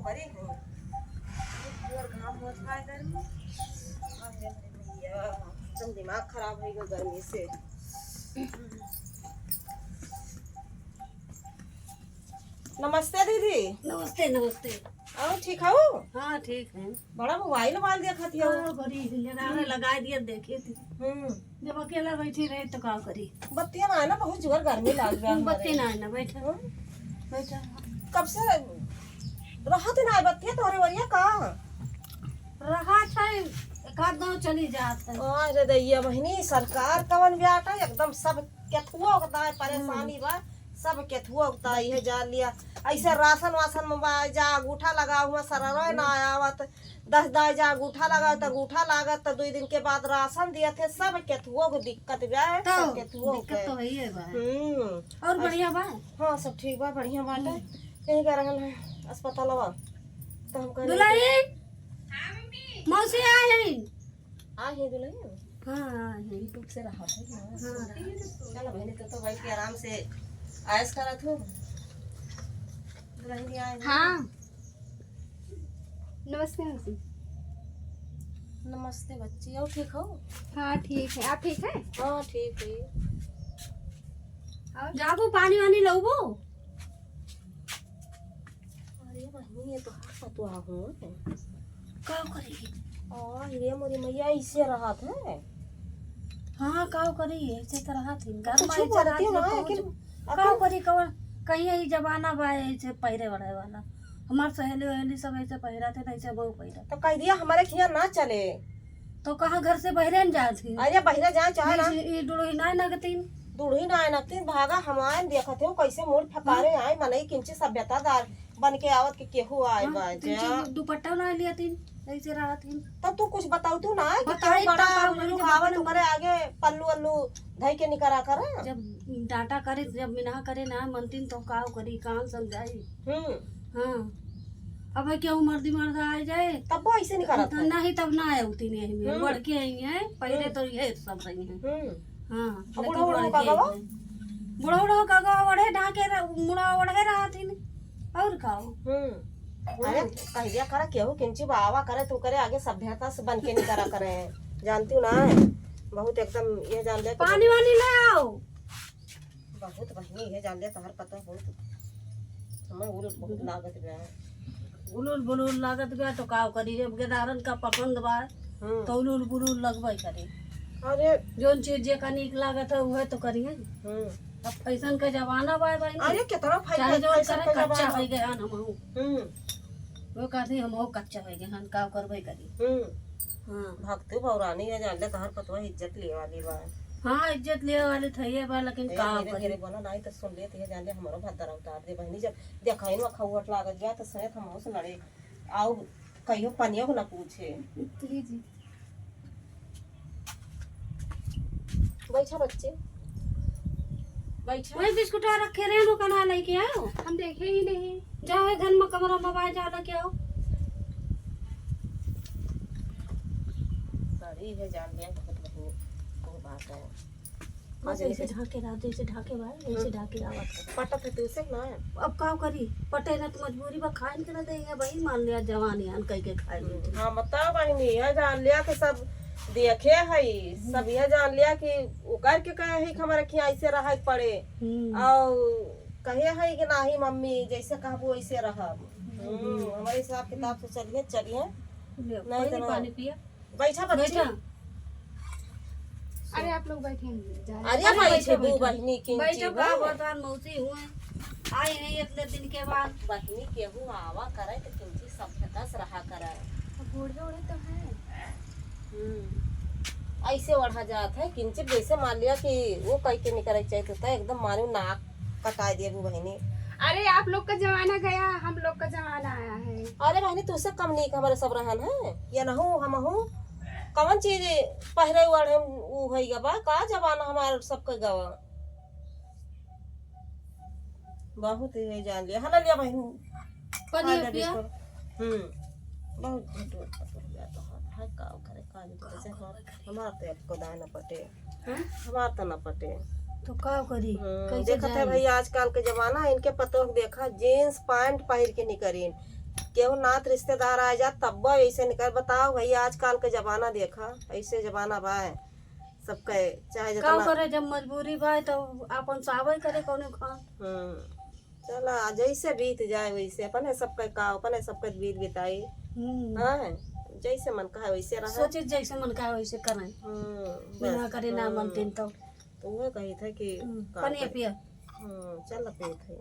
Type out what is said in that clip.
बड़ी हूँ और घाम हो जाए गर्मी। अरे भैया एकदम दिमाग खराब हो गया गर्मी से। नमस्ते दीदी। नमस्ते नमस्ते। और ठीक हो? हाँ ठीक है। बड़ा मोबाइल देखा थी। हाँ, बड़ी लगा दिया देखे थी। जब अकेला बैठी रहे तो का करी। बत्तियां ना है ना, बहुत जोर गर्मी लग गया। बत्ती ना है ना, बैठा बैठा कब से राहत ना है बत्तियां तोरे वरिया का रहा था। एक आध गाँव चली जाता है। अरे दैया बहनी सरकार कवन ब्याटा एकदम सब केथुआ होता है, परेशानी बा सब केथुआ होता है। जान लिया ऐसे राशन वासन में जा अंगूठा लगा हुआ सररा ना आवत 10 दाई जा अंगूठा लगा तो अंगूठा लागत तो 2 दिन के बाद राशन दिए थे। सब केथुआ को दिक्कत बा है, सब केथुआ दिक्कत तो है बा। और बढ़िया बा। हाँ सब ठीक बा, बढ़िया बात है। यही कह रहल है अस्पताल तो हम कह दुल्हन मौसी आए हैं। आ ही दुल्हन। हाँ यूट्यूब से रहा है। चलो बहनी तो बैठ के आराम से आयस करत हो। दुल्हन भी आए। हाँ नमस्ते मौसी। नमस्ते बच्ची। और ठीक हो? हाँ ठीक है, आप ठीक है? हाँ ठीक है। और जाबो पानी वानी लऊबो। अरे बहनी ये तो हाथ पतुआ हूँ का करेगी? और ये मोरी मैया इसे रहा है। हाँ का करी ऐसे तरह थी घर कुछ में बोलती ना है कि का करी कवर कहीं यही जमाना बा ऐसे पहिरे वड़े वाला। हमार सहेली वहेली सब ऐसे पहिरा थे ऐसे बहु पहिरा। तो कह दिया हमारे खिया ना चले तो कहाँ घर से बहरे न जाती। अरे बहिरा जाए चाहे ना ये डुड़ोही ना लगतीन। दूढ़ी ना नतीन भागा हमारे देखत हो कैसे मूड फकारे आए मनई किंची सभ्यतादार बन के आवत के केहू आए बा जा। दुपट्टा ना लिया तीन ऐसे रहा थी। तब तू कुछ बताऊ तू ना कि बताई क्या बड़ा तो लोग जब आवत करे आगे पल्लू अल्लू धई के निकरा कर। जब डांटा करे जब मिना करे ना मनतीन तो का करी कहाँ समझाई। हाँ अब क्या मर्दी मर्द आ जाए तब वो ऐसे निकरा था नहीं तब ना आए उतनी है बढ़ के आई है पहले तो ये सब रही है। हाँ बुढ़ा बुढ़ा का गवा बुढ़ा बुढ़ा का गवा बढ़े ढाके मुड़ा बढ़े रहा थी और खाओ। अरे कह दिया करा केहू किंची बावा करे तू करे आगे सभ्यता से बन के निकरा करे। जानती हूँ ना बहुत एकदम ये जान ले पानी वानी ले आओ। बहुत बहनी है जान ले तोहर पता बहुत समय उलट बहुत लागत बा। उलुल बुलुल लागत गया तो का करी जब गेदारन का पसंद बा तो उलुल बुलुल लगबे करी। अरे जोन चीज जे का निक लागत है वह तो करिए। अब फैशन का जमाना बा भाई। अरे कितना चाहे जो फैशन करे का कच्चा जमाना। हो गया हम वो कहते हम हो कच्चा हो गया हम का करबे करी। हाँ भक्ति पौराणी है जान ले तोहर पतवा इज्जत ले वाली बा। हाँ इज्जत ले वाले थे बा लेकिन का धीरे करी। धीरे बोला नहीं तो सुन लेते है जान ले हमारो भद्दर उतार दे बहनी। जब देखा इन खौट लागत गया तो सहित हम से लड़े आओ कहियो पनियो को ना पूछे। जी बैठा बच्चे बैठा। वही बिस्कुट रखे रहे दुकान लेके आओ। हम देखे ही नहीं। जाओ घर में कमरा में बाहर जा लेके आओ। बड़ी है जान लिया बहुत बहनी वो बात है। बस ऐसे ढाके रात ऐसे ढाके भाई ऐसे ढाके आवत। पटा थे तू से ना अब का करी पटे ना तो मजबूरी बा खाए के ना देंगे भाई मान लिया जवानी आन कह के खाए लेते। हाँ बताओ बहनी है जान लिया कि सब देखे है सब यह जान लिया कि वो करके कहे है कि हमारे खिया ऐसे रह पड़े और कहे है कि नहीं मम्मी जैसे कहबो वैसे रह। हमारे हिसाब किताब से चलिए चलिए नहीं तो पानी पिया बैठा बच्ची। बैठा। अरे आप लोग बैठेंगे जा रहे अरे बैठे बू बहनी किंची बैठो बा। का बर्तन मौसी हुए आए हैं इतने दिन के बाद। बहनी केहू आवा करे तो किंची सभ्यता से रहा करे। हैं। बूढ़े बूढ़े तो हैं। ऐसे ओढ़ा जात है किंचित जैसे मान लिया कि वो कह के निकल चाहिए तो एकदम मानो नाक कटा दिए वो बहनी। अरे आप लोग का जमाना गया, हम लोग का जमाना आया है। अरे बहनी तुझसे कम नहीं हमारे सब रहन है या न हो हम हो कौन चीज पहरे उड़े ऊ है गवा का जमाना हमारे सबके गवा बहुत ही जान लिया हला लिया बहनी। पानी पिया। बहुत झूठ है का करे का जैसे हमार तो आपको दाना पटे हमार तो ना पटे तो का करी कैसे देखते है भाई आजकल के जमाना इनके पतों देखा जीन्स पैंट पहन के निकरीन केहू नात रिश्तेदार आ जा तब ऐसे निकल। बताओ भैया आजकल के जमाना देखा, ऐसे जमाना बा सबके चाहे का जितना। करे जब मजबूरी बा तो अपन सावे करे कौनो खान। चला जैसे बीत जाए वैसे अपने सबके का अपने सबके बीत बिताई। हाँ जैसे मन का है वैसे रहे। सोचे जैसे मन का है वैसे करें। बिना करे ना मनतीन तो वो कही था कि पानी पिया। चल पी थे।